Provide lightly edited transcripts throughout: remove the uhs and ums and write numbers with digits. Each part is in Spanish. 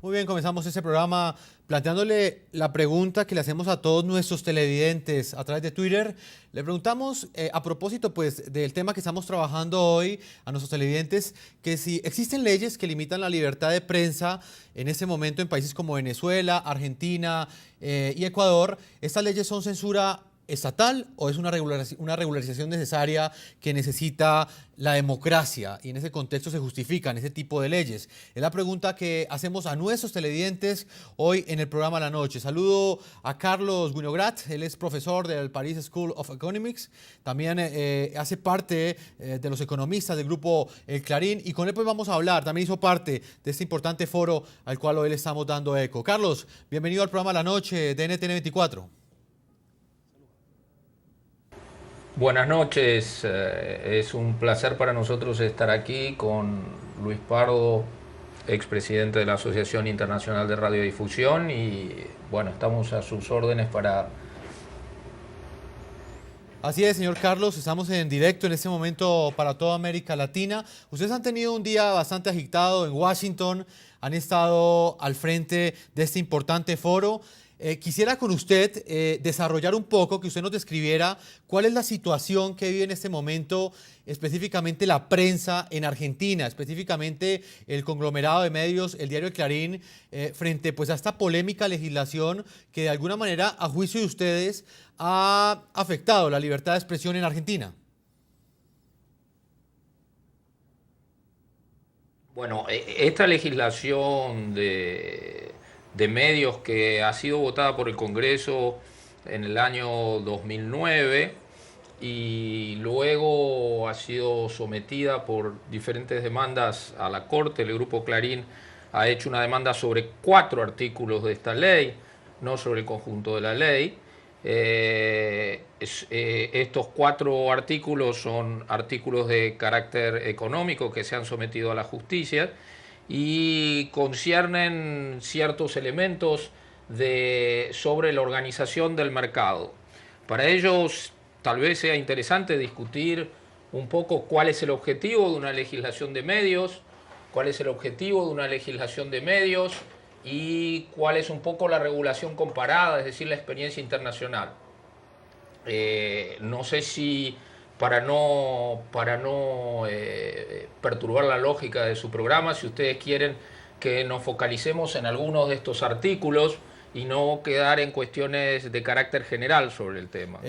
Muy bien, comenzamos este programa planteándole la pregunta que le hacemos a todos nuestros televidentes a través de Twitter. Le preguntamos a propósito pues, del tema que estamos trabajando hoy a nuestros televidentes, que si existen leyes que limitan la libertad de prensa en este momento en países como Venezuela, Argentina y Ecuador. ¿Estas leyes son censura estatal o es una regularización necesaria que necesita la democracia y en ese contexto se justifican ese tipo de leyes? Es la pregunta que hacemos a nuestros televidentes hoy en el programa La Noche. Saludo a Carlos Winograd, él es profesor del Paris School of Economics, también hace parte de los economistas del grupo El Clarín y con él pues vamos a hablar, también hizo parte de este importante foro al cual hoy le estamos dando eco. Carlos, bienvenido al programa La Noche de NTN 24. Buenas noches, es un placer para nosotros estar aquí con Luis Pardo, expresidente de la Asociación Internacional de Radiodifusión y bueno, estamos a sus órdenes para... Así es, señor Carlos, estamos en directo en este momento para toda América Latina. Ustedes han tenido un día bastante agitado en Washington, han estado al frente de este importante foro. Quisiera con usted desarrollar un poco, que usted nos describiera cuál es la situación que vive en este momento, específicamente la prensa en Argentina, específicamente el conglomerado de medios, el diario El Clarín, frente pues, a esta polémica legislación que de alguna manera, a juicio de ustedes, ha afectado la libertad de expresión en Argentina. Bueno, esta legislación de medios que ha sido votada por el Congreso en el año 2009 y luego ha sido sometida por diferentes demandas a la Corte. El Grupo Clarín ha hecho una demanda sobre 4 artículos de esta ley, no sobre el conjunto de la ley. Estos 4 artículos son artículos de carácter económico que se han sometido a la justicia y conciernen ciertos elementos sobre la organización del mercado. Para ellos tal vez sea interesante discutir un poco cuál es el objetivo de una legislación de medios, cuál es el objetivo de una legislación de medios y cuál es un poco la regulación comparada, es decir, la experiencia internacional. No sé si para no perturbar la lógica de su programa, si ustedes quieren que nos focalicemos en algunos de estos artículos y no quedar en cuestiones de carácter general sobre el tema.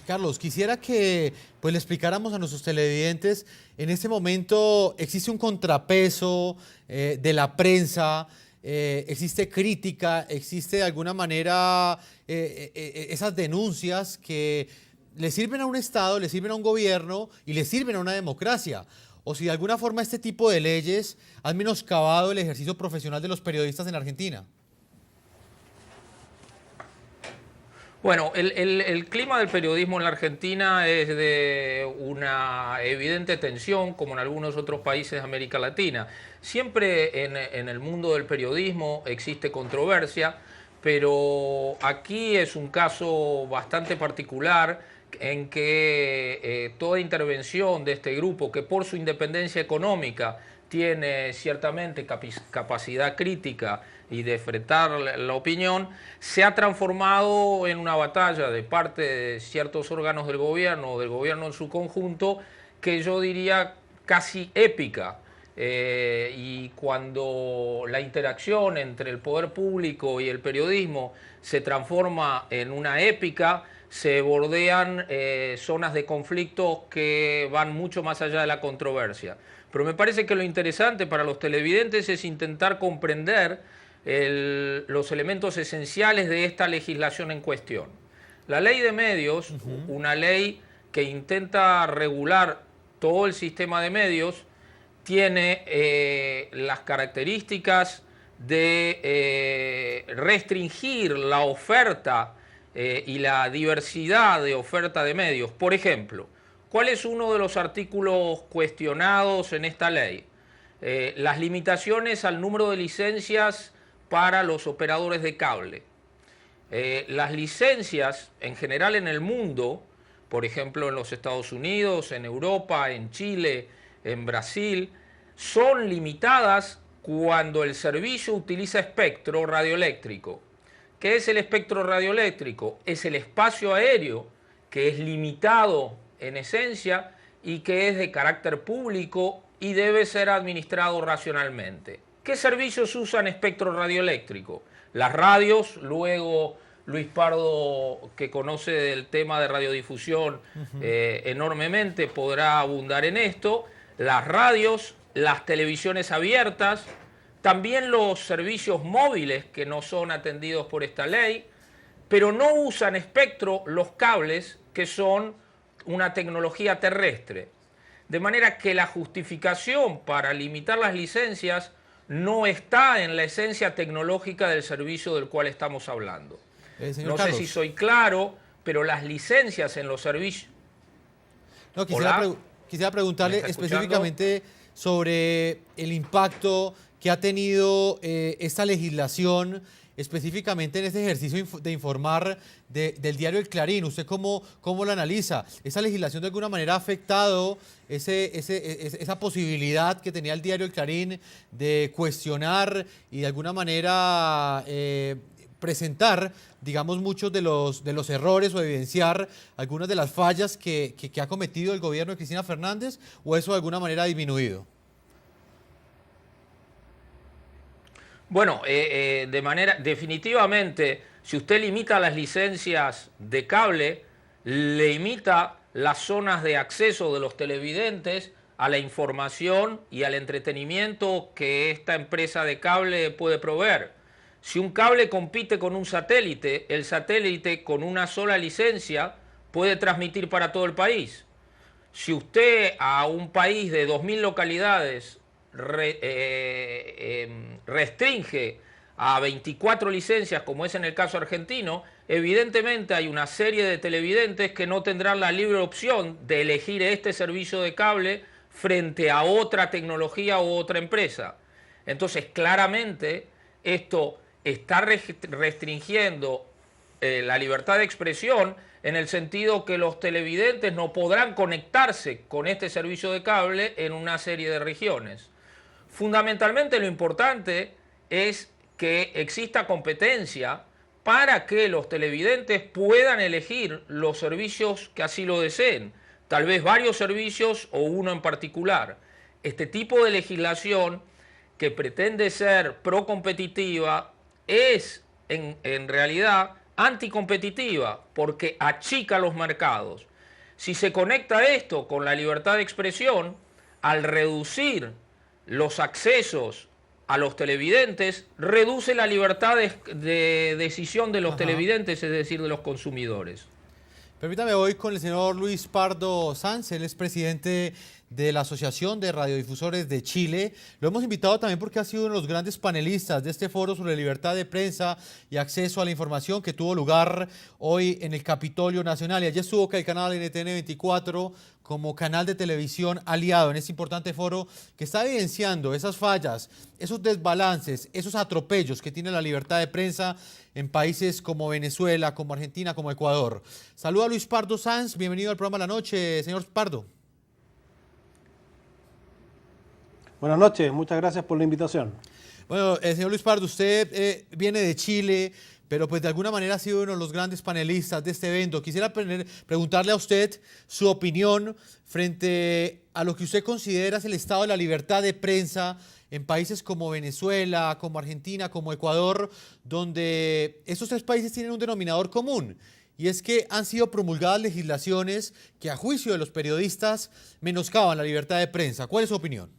Carlos, quisiera que pues, le explicáramos a nuestros televidentes, en este momento existe un contrapeso de la prensa, existe crítica, existe de alguna manera esas denuncias que le sirven a un Estado, le sirven a un gobierno y le sirven a una democracia. O si de alguna forma este tipo de leyes han menoscabado el ejercicio profesional de los periodistas en Argentina. Bueno, el clima del periodismo en la Argentina es de una evidente tensión, como en algunos otros países de América Latina. Siempre en el mundo del periodismo existe controversia, pero aquí es un caso bastante particular en que toda intervención de este grupo, que por su independencia económica tiene ciertamente capacidad crítica y de enfrentar la opinión, se ha transformado en una batalla de parte de ciertos órganos del gobierno o del gobierno en su conjunto, que yo diría casi épica. Y cuando la interacción entre el poder público y el periodismo se transforma en una épica, se bordean zonas de conflicto que van mucho más allá de la controversia. Pero me parece que lo interesante para los televidentes es intentar comprender los elementos esenciales de esta legislación en cuestión. La ley de medios, una ley que intenta regular todo el sistema de medios, tiene las características de restringir la oferta y la diversidad de oferta de medios. Por ejemplo, ¿cuál es uno de los artículos cuestionados en esta ley? Las limitaciones al número de licencias para los operadores de cable. Las licencias en general en el mundo, por ejemplo en los Estados Unidos, en Europa, en Chile, en Brasil, son limitadas cuando el servicio utiliza espectro radioeléctrico. ¿Qué es el espectro radioeléctrico? Es el espacio aéreo que es limitado en esencia y que es de carácter público y debe ser administrado racionalmente. ¿Qué servicios usan espectro radioeléctrico? Las radios, luego Luis Pardo, que conoce del tema de radiodifusión enormemente, podrá abundar en esto. Las radios, las televisiones abiertas, también los servicios móviles que no son atendidos por esta ley, pero no usan espectro los cables, que son una tecnología terrestre. De manera que la justificación para limitar las licencias no está en la esencia tecnológica del servicio del cual estamos hablando. No Carlos, sé si soy claro, pero las licencias en los servicios... No, quisiera preguntarle específicamente sobre el impacto que ha tenido esta legislación, específicamente en este ejercicio de informar del diario El Clarín. ¿Usted cómo lo analiza? ¿Esa legislación de alguna manera ha afectado esa posibilidad que tenía el diario El Clarín de cuestionar y de alguna manera presentar, digamos, muchos de los errores o evidenciar algunas de las fallas que ha cometido el gobierno de Cristina Fernández, o eso de alguna manera ha disminuido? Bueno, definitivamente, si usted limita las licencias de cable, limita las zonas de acceso de los televidentes a la información y al entretenimiento que esta empresa de cable puede proveer. Si un cable compite con un satélite, el satélite con una sola licencia puede transmitir para todo el país. Si usted a un país de 2.000 localidades restringe a 24 licencias, como es en el caso argentino, evidentemente hay una serie de televidentes que no tendrán la libre opción de elegir este servicio de cable frente a otra tecnología u otra empresa. Entonces, claramente, esto está restringiendo la libertad de expresión, en el sentido que los televidentes no podrán conectarse con este servicio de cable en una serie de regiones. Fundamentalmente, lo importante es que exista competencia para que los televidentes puedan elegir los servicios que así lo deseen, tal vez varios servicios o uno en particular. Este tipo de legislación, que pretende ser procompetitiva, es en realidad anticompetitiva, porque achica los mercados. Si se conecta esto con la libertad de expresión, al reducir los accesos a los televidentes, reduce la libertad de decisión de los televidentes, es decir, de los consumidores. Permítame hoy con el señor Luis Pardo Sanz, él es presidente de la Asociación de Radiodifusores de Chile. Lo hemos invitado también porque ha sido uno de los grandes panelistas de este foro sobre libertad de prensa y acceso a la información que tuvo lugar hoy en el Capitolio Nacional. Y allí estuvo que el canal NTN 24 como canal de televisión aliado en este importante foro que está evidenciando esas fallas, esos desbalances, esos atropellos que tiene la libertad de prensa en países como Venezuela, como Argentina, como Ecuador. Saluda a Luis Pardo Sanz, bienvenido al programa La Noche, señor Pardo. Buenas noches, muchas gracias por la invitación. Bueno, señor Luis Pardo, usted viene de Chile, pero pues de alguna manera ha sido uno de los grandes panelistas de este evento. Quisiera preguntarle a usted su opinión frente a lo que usted considera es el estado de la libertad de prensa en países como Venezuela, como Argentina, como Ecuador, donde estos tres países tienen un denominador común, y es que han sido promulgadas legislaciones que a juicio de los periodistas menoscaban la libertad de prensa. ¿Cuál es su opinión?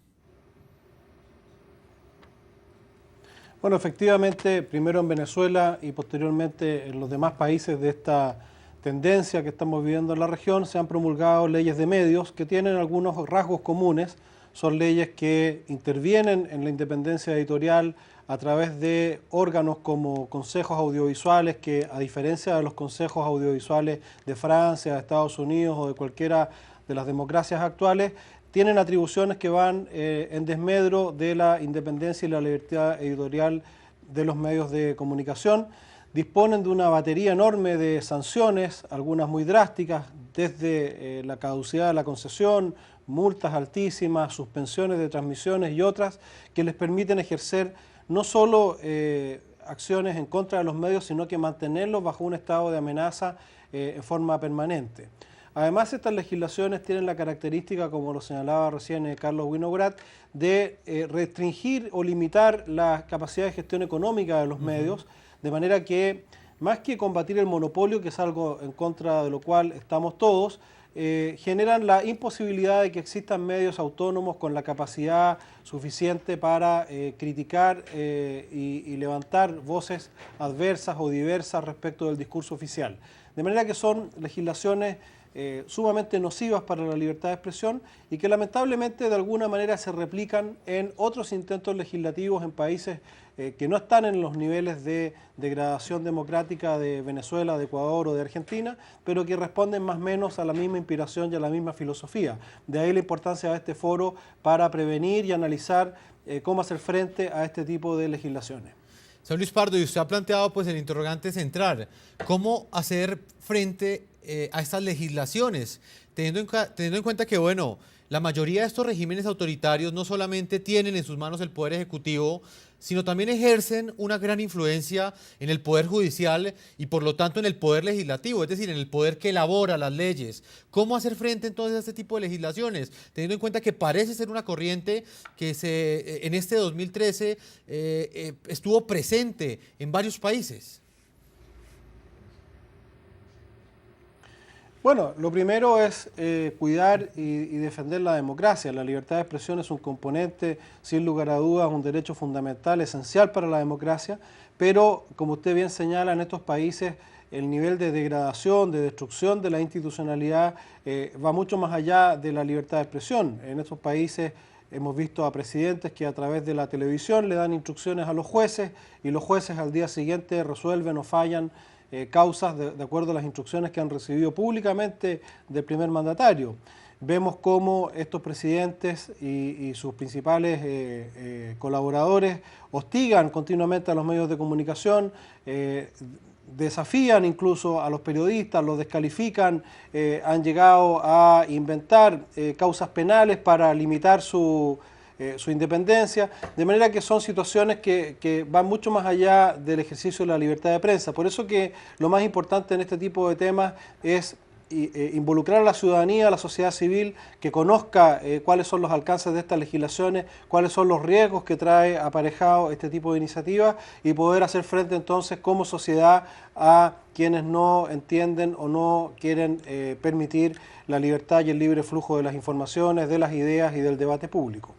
Bueno, efectivamente, primero en Venezuela y posteriormente en los demás países de esta tendencia que estamos viviendo en la región, se han promulgado leyes de medios que tienen algunos rasgos comunes. Son leyes que intervienen en la independencia editorial a través de órganos como consejos audiovisuales que, a diferencia de los consejos audiovisuales de Francia, de Estados Unidos o de cualquiera de las democracias actuales, tienen atribuciones que van en desmedro de la independencia y la libertad editorial de los medios de comunicación. Disponen de una batería enorme de sanciones, algunas muy drásticas, desde la caducidad de la concesión, multas altísimas, suspensiones de transmisiones y otras que les permiten ejercer no solo acciones en contra de los medios, sino que mantenerlos bajo un estado de amenaza en forma permanente. Además, estas legislaciones tienen la característica, como lo señalaba recién Carlos Winograd, de restringir o limitar la capacidad de gestión económica de los medios, de manera que, más que combatir el monopolio, que es algo en contra de lo cual estamos todos, generan la imposibilidad de que existan medios autónomos con la capacidad suficiente para criticar y levantar voces adversas o diversas respecto del discurso oficial. De manera que son legislaciones sumamente nocivas para la libertad de expresión y que lamentablemente de alguna manera se replican en otros intentos legislativos en países que no están en los niveles de degradación democrática de Venezuela, de Ecuador o de Argentina, pero que responden más o menos a la misma inspiración y a la misma filosofía. De ahí la importancia de este foro para prevenir y analizar cómo hacer frente a este tipo de legislaciones. Señor Luis Pardo, y usted ha planteado pues el interrogante central, ¿cómo hacer frente a estas legislaciones? Teniendo en cuenta que, bueno, la mayoría de estos regímenes autoritarios no solamente tienen en sus manos el poder ejecutivo, sino también ejercen una gran influencia en el poder judicial y por lo tanto en el poder legislativo, es decir, en el poder que elabora las leyes. ¿Cómo hacer frente entonces a este tipo de legislaciones? Teniendo en cuenta que parece ser una corriente que en este 2013 estuvo presente en varios países. Bueno, lo primero es cuidar y defender la democracia. La libertad de expresión es un componente, sin lugar a dudas, un derecho fundamental, esencial para la democracia, pero como usted bien señala, en estos países el nivel de degradación, de destrucción de la institucionalidad va mucho más allá de la libertad de expresión. En estos países hemos visto a presidentes que a través de la televisión le dan instrucciones a los jueces y los jueces al día siguiente resuelven o fallan causas de acuerdo a las instrucciones que han recibido públicamente del primer mandatario. Vemos cómo estos presidentes y sus principales colaboradores hostigan continuamente a los medios de comunicación, desafían incluso a los periodistas, los descalifican, han llegado a inventar causas penales para limitar su independencia, de manera que son situaciones que van mucho más allá del ejercicio de la libertad de prensa. Por eso que lo más importante en este tipo de temas es involucrar a la ciudadanía, a la sociedad civil, que conozca cuáles son los alcances de estas legislaciones, cuáles son los riesgos que trae aparejado este tipo de iniciativas y poder hacer frente entonces como sociedad a quienes no entienden o no quieren permitir la libertad y el libre flujo de las informaciones, de las ideas y del debate público.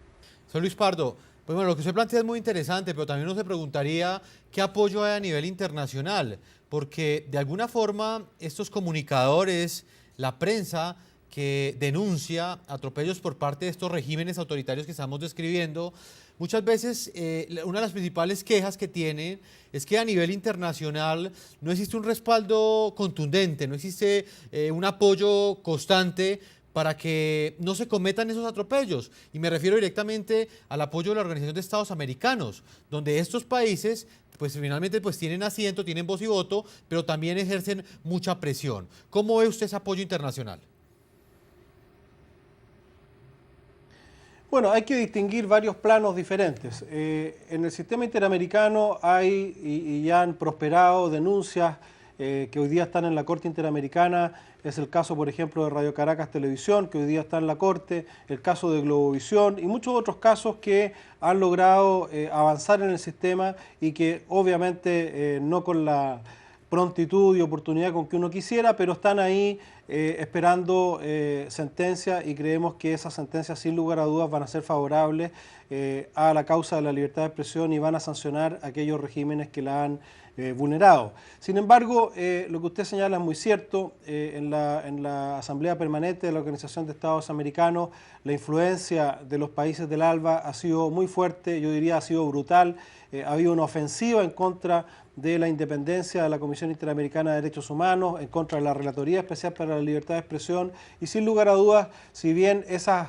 Señor Luis Pardo, pues bueno, lo que usted plantea es muy interesante, pero también uno se preguntaría qué apoyo hay a nivel internacional, porque de alguna forma estos comunicadores, la prensa que denuncia atropellos por parte de estos regímenes autoritarios que estamos describiendo, muchas veces una de las principales quejas que tienen es que a nivel internacional no existe un respaldo contundente, no existe un apoyo constante para que no se cometan esos atropellos. Y me refiero directamente al apoyo de la Organización de Estados Americanos, donde estos países pues finalmente pues tienen asiento, tienen voz y voto, pero también ejercen mucha presión. ¿Cómo ve usted ese apoyo internacional? Bueno, hay que distinguir varios planos diferentes. En el sistema interamericano hay y ya han prosperado denuncias que hoy día están en la Corte Interamericana. Es el caso, por ejemplo, de Radio Caracas Televisión, que hoy día está en la Corte, el caso de Globovisión y muchos otros casos que han logrado avanzar en el sistema y que obviamente no con la prontitud y oportunidad con que uno quisiera, pero están ahí esperando sentencia y creemos que esas sentencias sin lugar a dudas van a ser favorables a la causa de la libertad de expresión y van a sancionar aquellos regímenes que la han vulnerado. Sin embargo, lo que usted señala es muy cierto. En la Asamblea Permanente de la Organización de Estados Americanos, la influencia de los países del ALBA ha sido muy fuerte, yo diría ha sido brutal. Ha habido una ofensiva en contra de la independencia de la Comisión Interamericana de Derechos Humanos, en contra de la Relatoría Especial para la Libertad de Expresión y sin lugar a dudas, si bien esas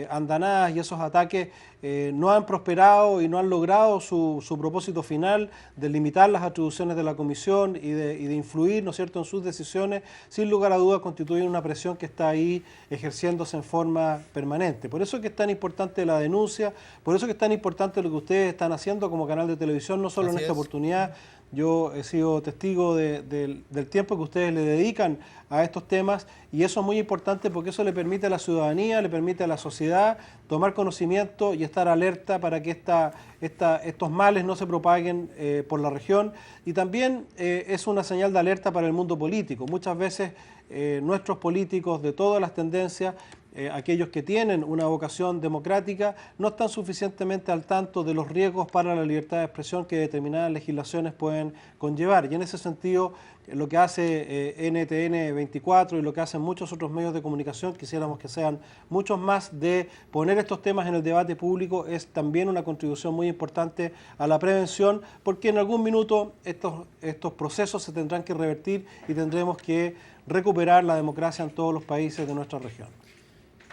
andanadas y esos ataques no han prosperado y no han logrado su propósito final de limitar las atribuciones de la Comisión y de influir, ¿no es cierto?, en sus decisiones, sin lugar a dudas constituyen una presión que está ahí ejerciéndose en forma permanente. Por eso es que es tan importante la denuncia, por eso es que es tan importante lo que ustedes están haciendo como canal de televisión, no solo en esta oportunidad. Yo he sido testigo del tiempo que ustedes le dedican a estos temas y eso es muy importante porque eso le permite a la ciudadanía, le permite a la sociedad tomar conocimiento y estar alerta para que estos males no se propaguen por la región y también es una señal de alerta para el mundo político. Muchas veces nuestros políticos de todas las tendencias, aquellos que tienen una vocación democrática, no están suficientemente al tanto de los riesgos para la libertad de expresión que determinadas legislaciones pueden conllevar. Y en ese sentido, lo que hace NTN 24 y lo que hacen muchos otros medios de comunicación, quisiéramos que sean muchos más, de poner estos temas en el debate público, es también una contribución muy importante a la prevención, porque en algún minuto estos procesos se tendrán que revertir y tendremos que recuperar la democracia en todos los países de nuestra región.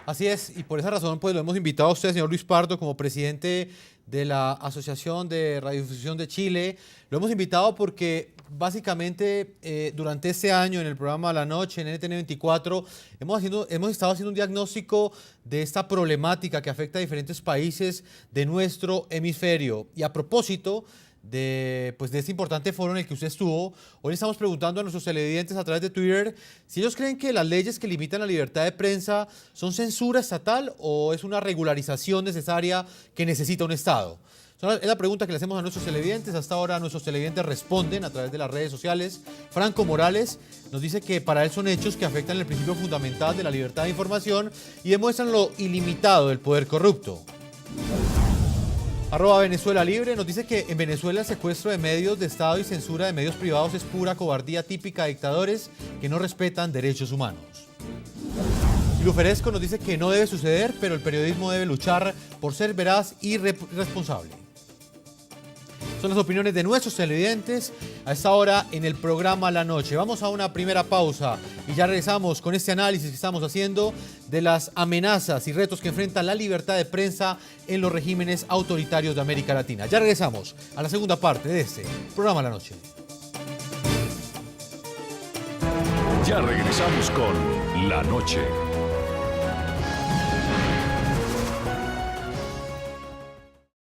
Así es, y por esa razón pues lo hemos invitado a usted, señor Luis Pardo, como presidente de la Asociación de Radiodifusión de Chile. Lo hemos invitado porque básicamente durante este año en el programa La Noche, en NTN 24, hemos estado haciendo un diagnóstico de esta problemática que afecta a diferentes países de nuestro hemisferio. Y a propósito de este importante foro en el que usted estuvo, hoy le estamos preguntando a nuestros televidentes a través de Twitter si ellos creen que las leyes que limitan la libertad de prensa son censura estatal o es una regularización necesaria que necesita un Estado. Es la pregunta que le hacemos a nuestros televidentes. Hasta ahora nuestros televidentes responden a través de las redes sociales. Franco Morales nos dice que para él son hechos que afectan el principio fundamental de la libertad de información y demuestran lo ilimitado del poder corrupto. @Venezuela Libre nos dice que en Venezuela el secuestro de medios de Estado y censura de medios privados es pura cobardía típica de dictadores que no respetan derechos humanos. Luferesco nos dice que no debe suceder, pero el periodismo debe luchar por ser veraz y responsable. Son las opiniones de nuestros televidentes a esta hora en el programa La Noche. Vamos a una primera pausa y ya regresamos con este análisis que estamos haciendo de las amenazas y retos que enfrenta la libertad de prensa en los regímenes autoritarios de América Latina. Ya regresamos a la segunda parte de este programa La Noche. Ya regresamos con La Noche.